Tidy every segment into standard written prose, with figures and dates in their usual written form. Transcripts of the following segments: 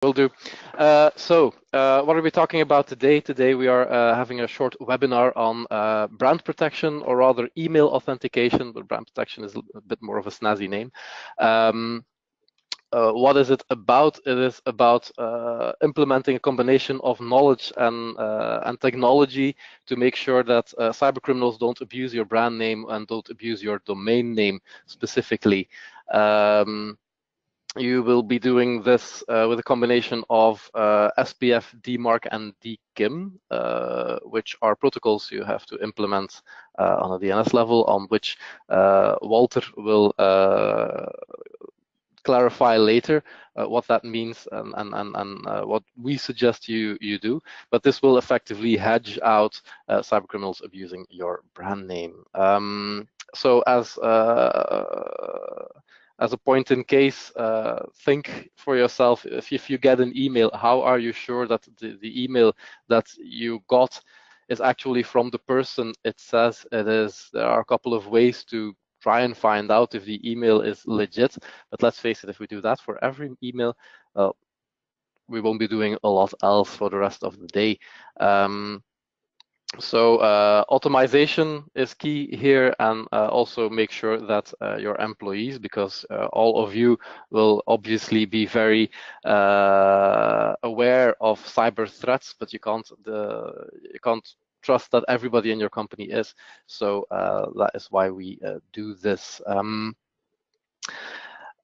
Will do. What are we talking about today? Today we are having a short webinar on brand protection, or rather email authentication, but brand protection is a bit more of a snazzy name. What is it about? It is about implementing a combination of knowledge and technology to make sure that cyber criminals don't abuse your brand name and don't abuse your domain name specifically. You will be doing this with a combination of SPF, DMARC, and DKIM, which are protocols you have to implement on a DNS level, on which Walter will clarify later what that means and what we suggest you do. But this will effectively hedge out cyber criminals abusing your brand name. So as a point in case, think for yourself, if you get an email, how are you sure that the email that you got is actually from the person it says it is? There are a couple of ways to try and find out if the email is legit, but let's face it, if we do that for every email, we won't be doing a lot else for the rest of the day. So automation is key here, and also make sure that your employees, because all of you will obviously be very aware of cyber threats, but you can't trust that everybody in your company is. So that is why we do this.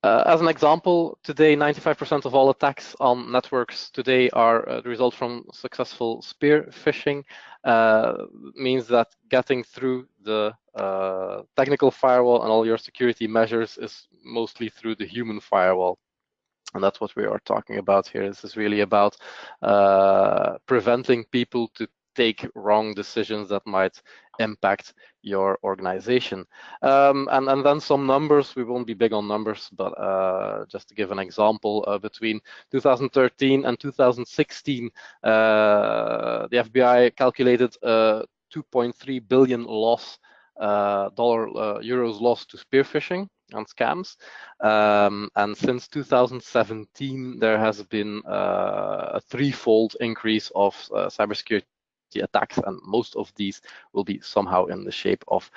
As an example, today 95% of all attacks on networks today are the result from successful spear phishing. Means that getting through the technical firewall and all your security measures is mostly through the human firewall. And that's what we are talking about here. This is really about preventing people to take wrong decisions that might impact your organization. And then some numbers. We won't be big on numbers, but just to give an example, between 2013 and 2016, the FBI calculated 2.3 billion loss, euros lost to spear phishing and scams. And since 2017, there has been a threefold increase of cybersecurity attacks, and most of these will be somehow in the shape of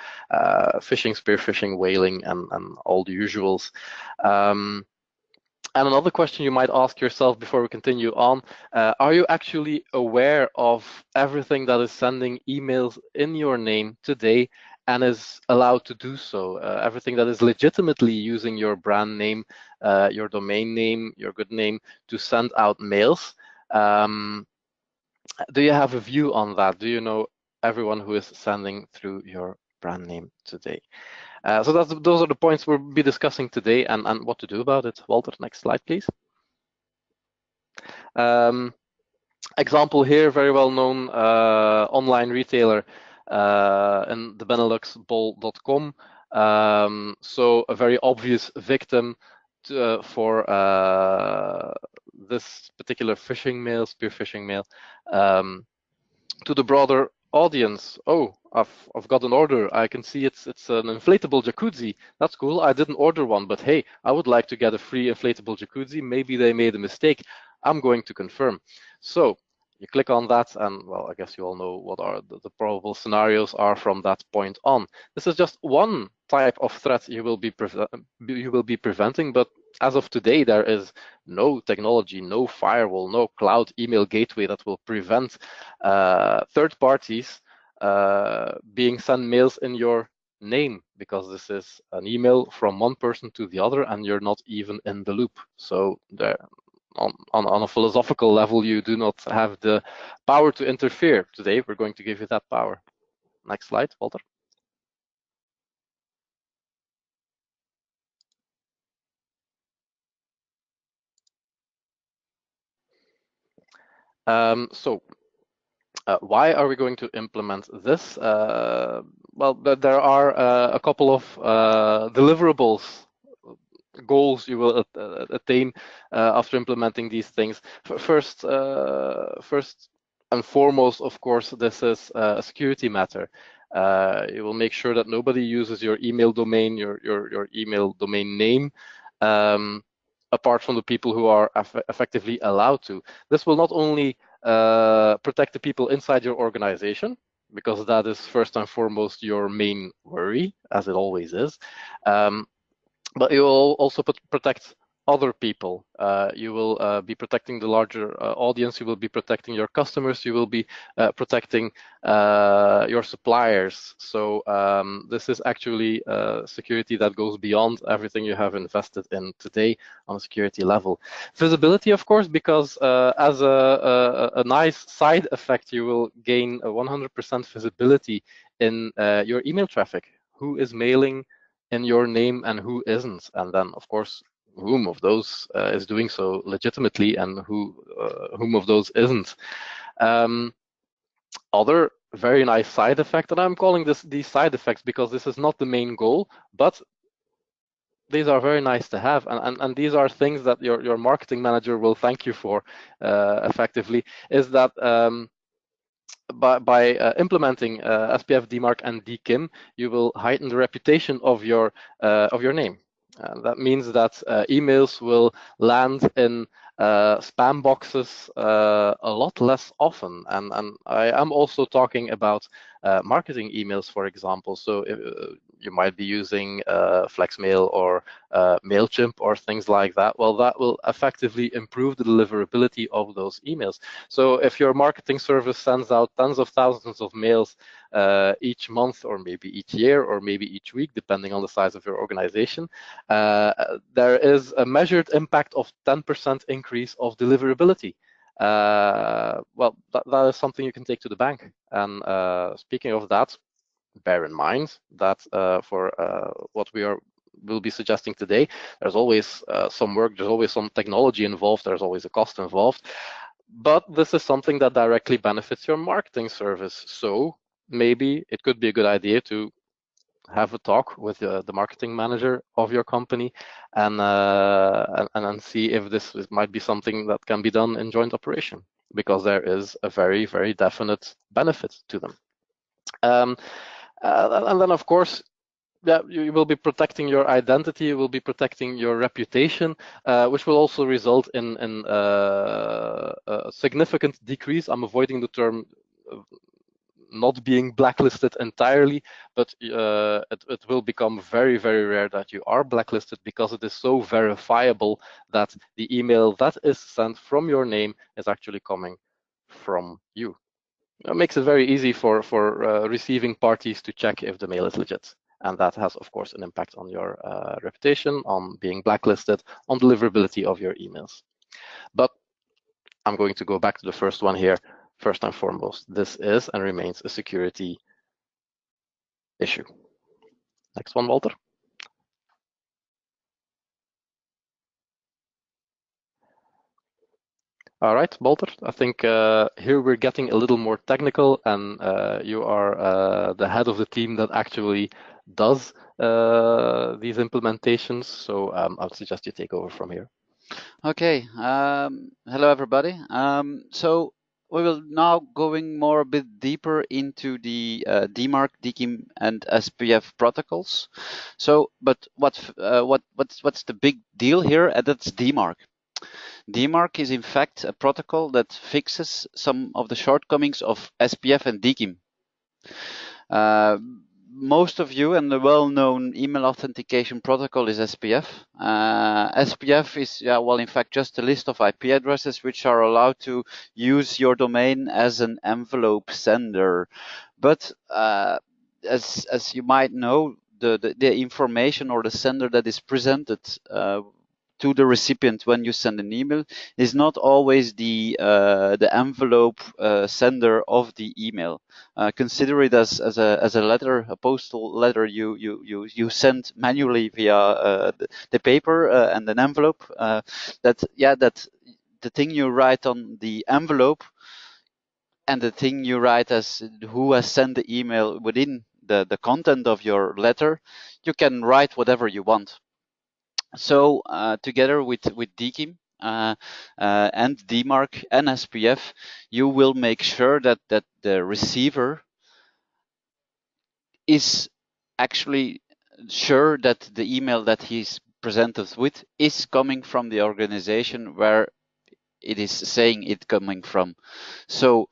phishing, spear phishing, whaling, and all the usuals. And another question you might ask yourself before we continue on, are you actually aware of everything that is sending emails in your name today and is allowed to do so? Everything that is legitimately using your brand name, your domain name, your good name to send out mails. Do you have a view on that? Do you know everyone who is sending through your brand name today? So those are the points we'll be discussing today, and what to do about it. Walter, next slide, please. Example here, very well-known online retailer in the Benelux, bol.com. So a very obvious victim for this particular phishing mail, spear phishing mail, to the broader audience. Oh, I've got an order. I can see it's an inflatable jacuzzi. That's cool. I didn't order one, but hey, I would like to get a free inflatable jacuzzi. Maybe they made a mistake. I'm going to confirm. So you click on that, and well, I guess you all know what are the probable scenarios are from that point on. This is just one type of threat you will be preventing, but as of today, there is no technology, no firewall, no cloud email gateway that will prevent third parties being sent mails in your name, because this is an email from one person to the other and you're not even in the loop. So there, on a philosophical level, you do not have the power to interfere. Today, we're going to give you that power. Next slide, Walter. Why are we going to implement this? Well, there are a couple of deliverables, goals you will attain after implementing these things. First and foremost, of course, this is a security matter. You will make sure that nobody uses your email domain, your email domain name, apart from the people who are effectively allowed to. This will not only protect the people inside your organization, because that is first and foremost your main worry, as it always is, but you will also protect other people. You will be protecting the larger audience, you will be protecting your customers, you will be protecting your suppliers. So this is actually security that goes beyond everything you have invested in today on a security level. Visibility, of course, because as a nice side effect, you will gain a 100% visibility in your email traffic. Who is mailing in your name and who isn't, and then of course whom of those is doing so legitimately and whom of those isn't. Other very nice side effect, and I'm calling these side effects because this is not the main goal, but these are very nice to have, and these are things that your marketing manager will thank you for effectively, is that by implementing SPF, DMARC, and DKIM, you will heighten the reputation of your name. That means that emails will land in spam boxes a lot less often, and I am also talking about marketing emails, for example. So if, you might be using FlexMail or MailChimp or things like that. Well, that will effectively improve the deliverability of those emails. So if your marketing service sends out tens of thousands of mails each month, or maybe each year, or maybe each week, depending on the size of your organization, there is a measured impact of 10% increase of deliverability. Well, that is something you can take to the bank. And speaking of that, bear in mind that for what will be suggesting today, there's always some work, there's always some technology involved, there's always a cost involved, but this is something that directly benefits your marketing service. So maybe it could be a good idea to have a talk with the marketing manager of your company and see if this might be something that can be done in joint operation, because there is a very, very definite benefit to them. And then, of course, yeah, you will be protecting your identity, you will be protecting your reputation, which will also result in a significant decrease. I'm avoiding the term not being blacklisted entirely, but it will become very, very rare that you are blacklisted, because it is so verifiable that the email that is sent from your name is actually coming from you. It makes it very easy for receiving parties to check if the mail is legit. And that has, of course, an impact on your reputation, on being blacklisted, on deliverability of your emails. But I'm going to go back to the first one here. First and foremost, this is and remains a security issue. Next one, Walter. All right, Walter, I think here we're getting a little more technical, and you are the head of the team that actually does these implementations. So I would suggest you take over from here. Okay, hello everybody. So we will now going more a bit deeper into the DMARC, DKIM, and SPF protocols. So, but what's the big deal here? And that's DMARC. DMARC is in fact a protocol that fixes some of the shortcomings of SPF and DKIM. Most of you, and the well-known email authentication protocol is SPF. SPF is, well, in fact, just a list of IP addresses which are allowed to use your domain as an envelope sender. But as you might know, the information or the sender that is presented to the recipient when you send an email is not always the envelope sender of the email. Consider it as a letter, a postal letter you send manually via the paper and an envelope. That the thing you write on the envelope and the thing you write as who has sent the email within the content of your letter, you can write whatever you want. So together with DKIM and DMARC and SPF, you will make sure that the receiver is actually sure that the email that he's presented with is coming from the organization where it is saying it coming from. So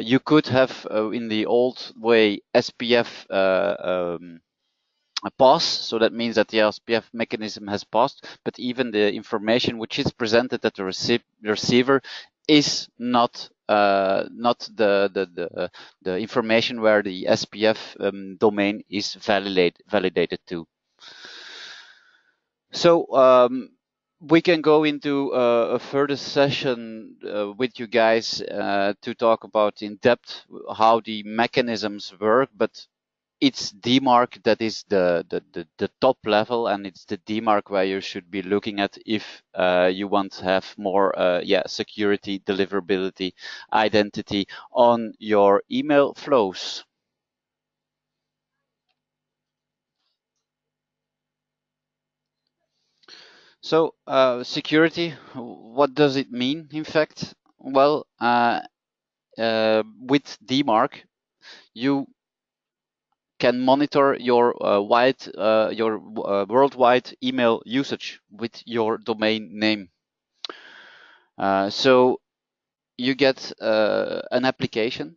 you could have in the old way SPF pass, so that means that the SPF mechanism has passed, but even the information which is presented at the receiver is not the information where the SPF domain is validated to. So we can go into a further session with you guys to talk about in depth how the mechanisms work, but it's DMARC that is the top level, and it's the DMARC where you should be looking at if you want to have more security, deliverability, identity on your email flows. So security, what does it mean in fact? Well, with DMARC, you can monitor your worldwide email usage with your domain name. So you get an application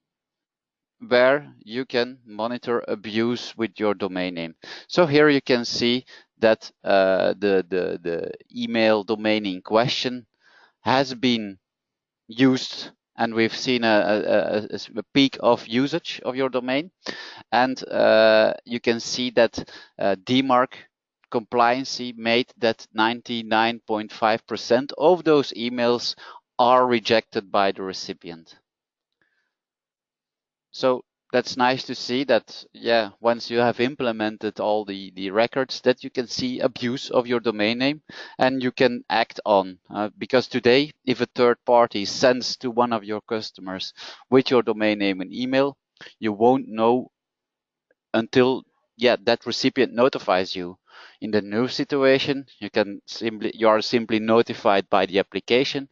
where you can monitor abuse with your domain name. So here you can see that the email domain in question has been used, and we've seen a peak of usage of your domain, and you can see that DMARC compliancy made that 99.5% of those emails are rejected by the recipient. So that's nice to see that, yeah, once you have implemented all the records, that you can see abuse of your domain name and you can act on. Because today, if a third party sends to one of your customers with your domain name and email, you won't know until that recipient notifies you. In the new situation, you are simply notified by the application,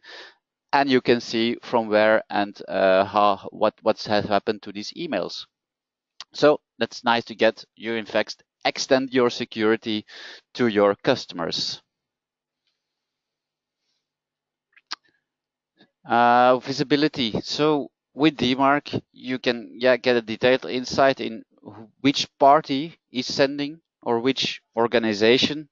and you can see from where and what has happened to these emails. So that's nice to get. You in fact extend your security to your customers. Visibility. So with DMARC, you can get a detailed insight in which party is sending, or which organization,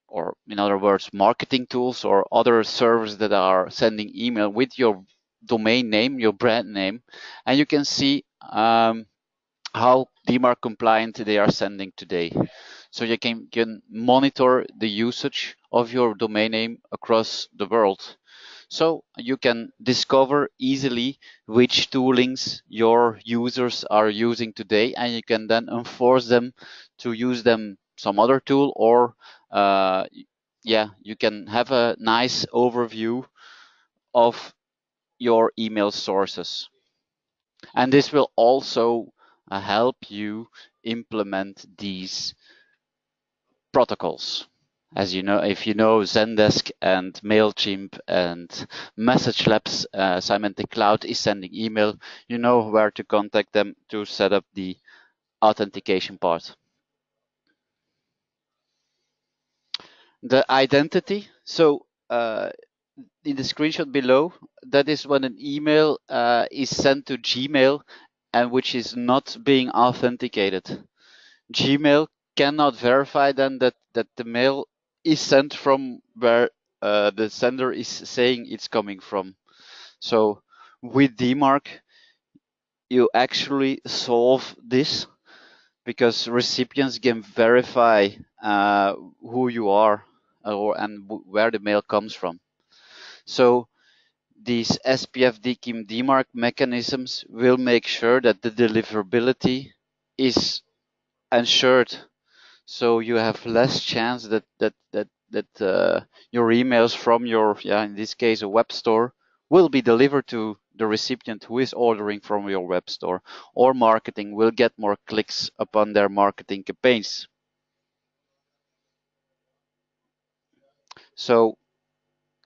or in other words, marketing tools or other servers that are sending email with your domain name, your brand name, and you can see how DMARC compliant they are sending today. So you can monitor the usage of your domain name across the world. So you can discover easily which toolings your users are using today, and you can then enforce them to use them some other tool, or you can have a nice overview of your email sources. And this will also help you implement these protocols. As you know, if you know Zendesk and MailChimp and Message Labs, Symantec Cloud is sending email, you know where to contact them to set up the authentication part. The identity. So in the screenshot below, that is when an email is sent to Gmail and which is not being authenticated. Gmail cannot verify then that the mail is sent from where the sender is saying it's coming from. So with DMARC, you actually solve this, because recipients can verify who you are and where the mail comes from. So these SPF DKIM DMARC mechanisms will make sure that the deliverability is ensured. So you have less chance that your emails from your, in this case, a web store, will be delivered to the recipient who is ordering from your web store, or marketing will get more clicks upon their marketing campaigns. So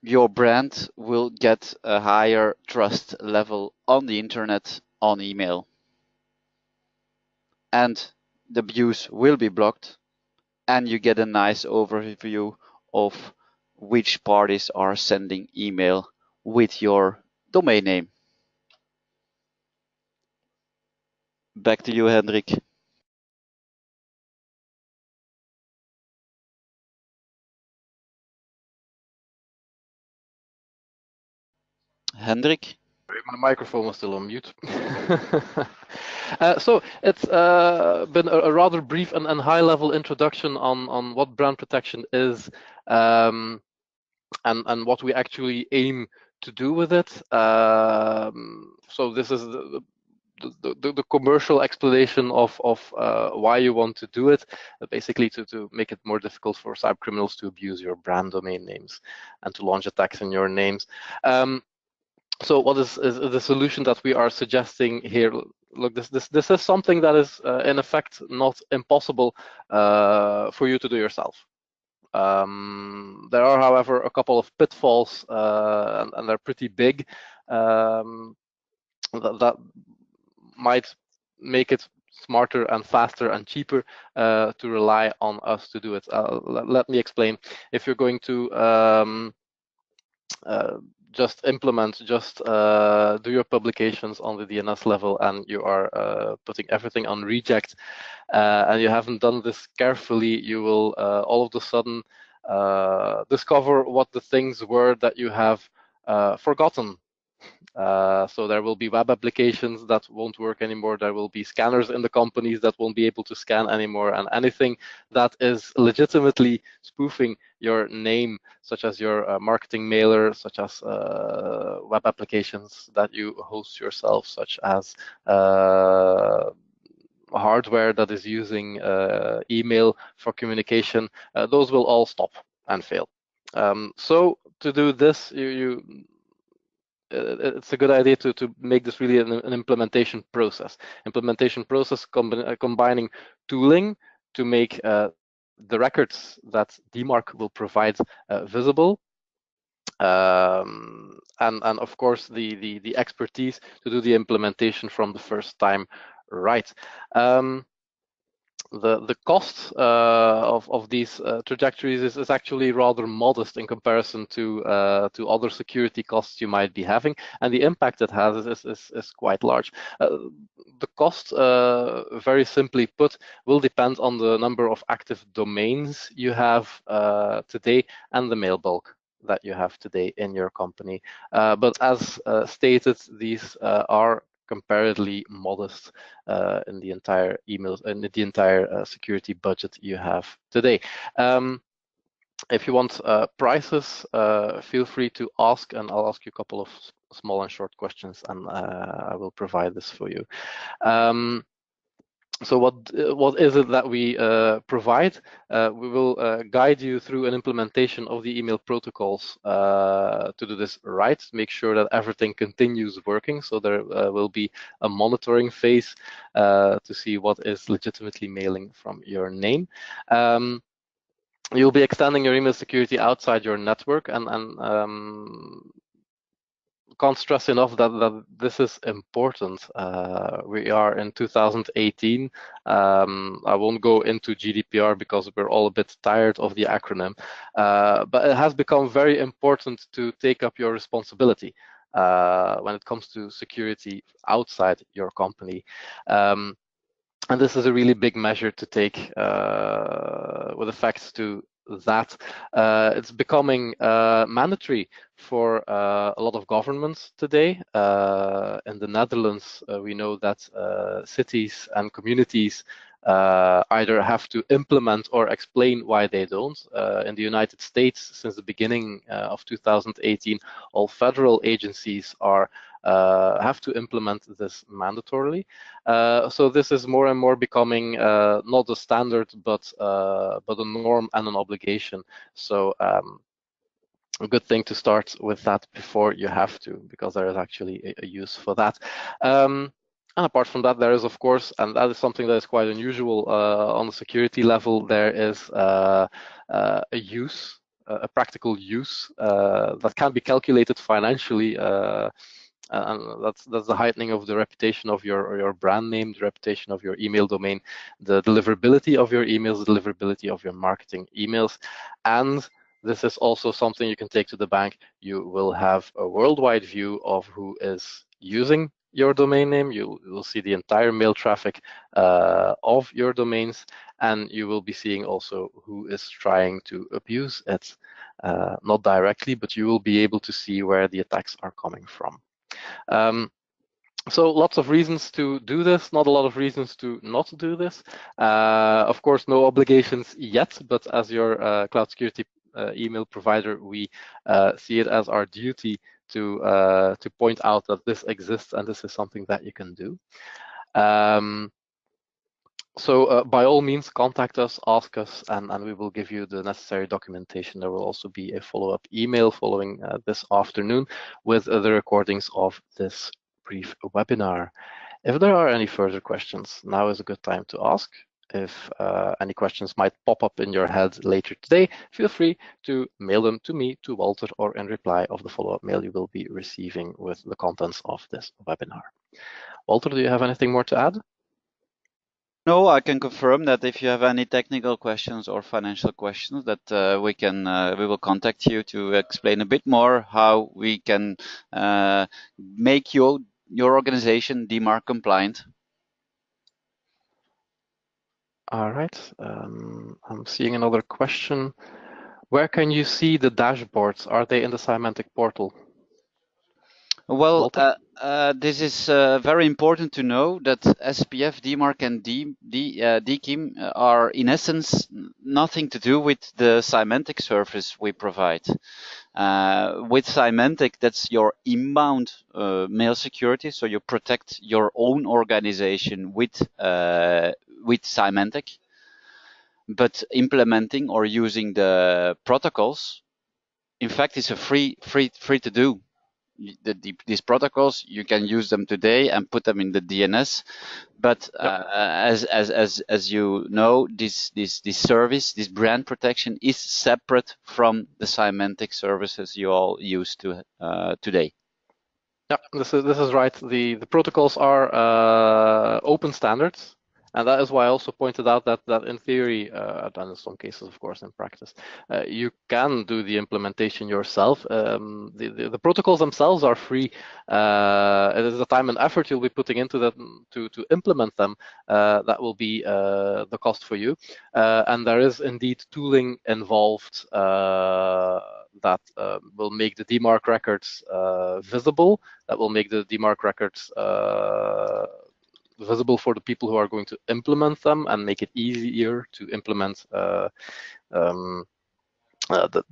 your brand will get a higher trust level on the internet, on email, and the abuse will be blocked, and you get a nice overview of which parties are sending email with your domain name. Back to you, Hendrik. Hendrik? My microphone was still on mute. So it's been a rather brief and high-level introduction on what brand protection is, and what we actually aim to do with it. So this is the commercial explanation of why you want to do it, basically to make it more difficult for cyber criminals to abuse your brand domain names and to launch attacks in your names. So what is the solution that we are suggesting here? Look, this is something that is in effect not impossible for you to do yourself. There are, however, a couple of pitfalls, and they're pretty big, that might make it smarter and faster and cheaper to rely on us to do it. Let me explain. If you're going to just implement, do your publications on the DNS level, and you are putting everything on reject, and you haven't done this carefully, you will all of a sudden discover what the things were that you have forgotten. So there will be web applications that won't work anymore. There will be scanners in the companies that won't be able to scan anymore. And anything that is legitimately spoofing your name, such as your marketing mailer, such as web applications that you host yourself, such as hardware that is using email for communication, those will all stop and fail. So to do this, it's a good idea to make this really an implementation process. Implementation process combining tooling to make the records that DMARC will provide visible, and of course the expertise to do the implementation from the first time right. The cost of these trajectories is actually rather modest in comparison to other security costs you might be having, and the impact it has is quite large. The cost, very simply put, will depend on the number of active domains you have today and the mail bulk that you have today in your company. But as stated, these are comparatively modest in the entire emails and the entire security budget you have today. If you want prices, feel free to ask, and I'll ask you a couple of small and short questions, and I will provide this for you. So what is it that we provide? We will guide you through an implementation of the email protocols to do this right, make sure that everything continues working. So there will be a monitoring phase to see what is legitimately mailing from your name. You'll be extending your email security outside your network, and can't stress enough that this is important. We are in 2018. I won't go into GDPR because we're all a bit tired of the acronym, but it has become very important to take up your responsibility when it comes to security outside your company. And this is a really big measure to take with effect to that. It's becoming mandatory for a lot of governments today. In the Netherlands, we know that cities and communities either have to implement or explain why they don't. In the United States, since the beginning of 2018, all federal agencies have to implement this mandatorily. So this is more and more becoming not a standard, but a norm and an obligation. So a good thing to start with that before you have to, because there is actually a use for that. And apart from that, there is, of course, and that is something that is quite unusual on the security level, there is a practical use that can be calculated financially and that's the heightening of the reputation of your brand name, the reputation of your email domain, the deliverability of your emails, the deliverability of your marketing emails. And this is also something you can take to the bank. You will have a worldwide view of who is using your domain name. You will see the entire mail traffic of your domains, and you will be seeing also who is trying to abuse it. Not directly, but you will be able to see where the attacks are coming from. So lots of reasons to do this, not a lot of reasons to not do this. Of course, no obligations yet, but as your cloud security email provider, we see it as our duty to point out that this exists and this is something that you can do. So by all means, contact us, ask us, and we will give you the necessary documentation. There will also be a follow-up email following this afternoon with the recordings of this brief webinar. If there are any further questions, now is a good time to ask. If any questions might pop up in your head later today, feel free to mail them to me, to Walter, or in reply of the follow-up mail you will be receiving with the contents of this webinar. Walter, do you have anything more to add? No, I can confirm that if you have any technical questions or financial questions, that we will contact you to explain a bit more how we can make your organization DMARC compliant. All right. I'm seeing another question. Where can you see the dashboards? Are they in the Symantec portal? Well, this is very important to know that SPF, DMARC, and DKIM are in essence nothing to do with the Symantec service we provide. With Symantec, that's your inbound mail security, so you protect your own organization with Symantec. But implementing or using the protocols, in fact, is a free to do. These protocols, you can use them today and put them in the DNS, but as you know, this service, this brand protection, is separate from the Symantec services you all use to today. Yeah, this is right. The protocols are open standards. And that is why I also pointed out that in theory, and in some cases, of course, in practice, you can do the implementation yourself. The protocols themselves are free. It is the time and effort you'll be putting into them to implement them that will be the cost for you. And there is indeed tooling involved that will make the DMARC records visible, that will make the DMARC records visible for the people who are going to implement them and make it easier to implement the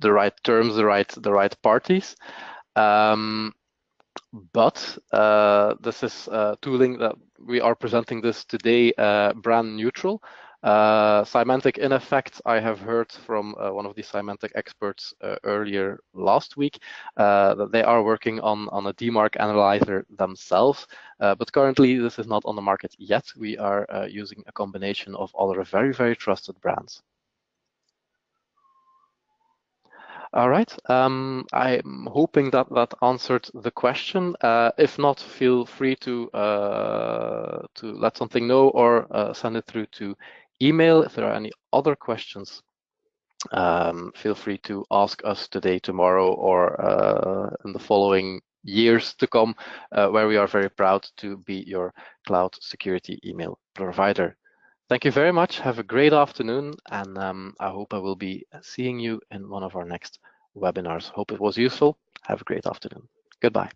right terms, the right parties. But this is tooling that we are presenting this today brand neutral. Symantec, in effect, I have heard from one of the Symantec experts earlier last week that they are working on a DMARC analyzer themselves, but currently this is not on the market yet. We are using a combination of other very, very trusted brands. All right. I'm hoping that answered the question. If not, feel free to let something know or send it through to email. If there are any other questions, feel free to ask us today, tomorrow, or in the following years to come, where we are very proud to be your cloud security email provider. Thank you very much. Have a great afternoon, and I hope I will be seeing you in one of our next webinars. Hope it was useful. Have a great afternoon. Goodbye.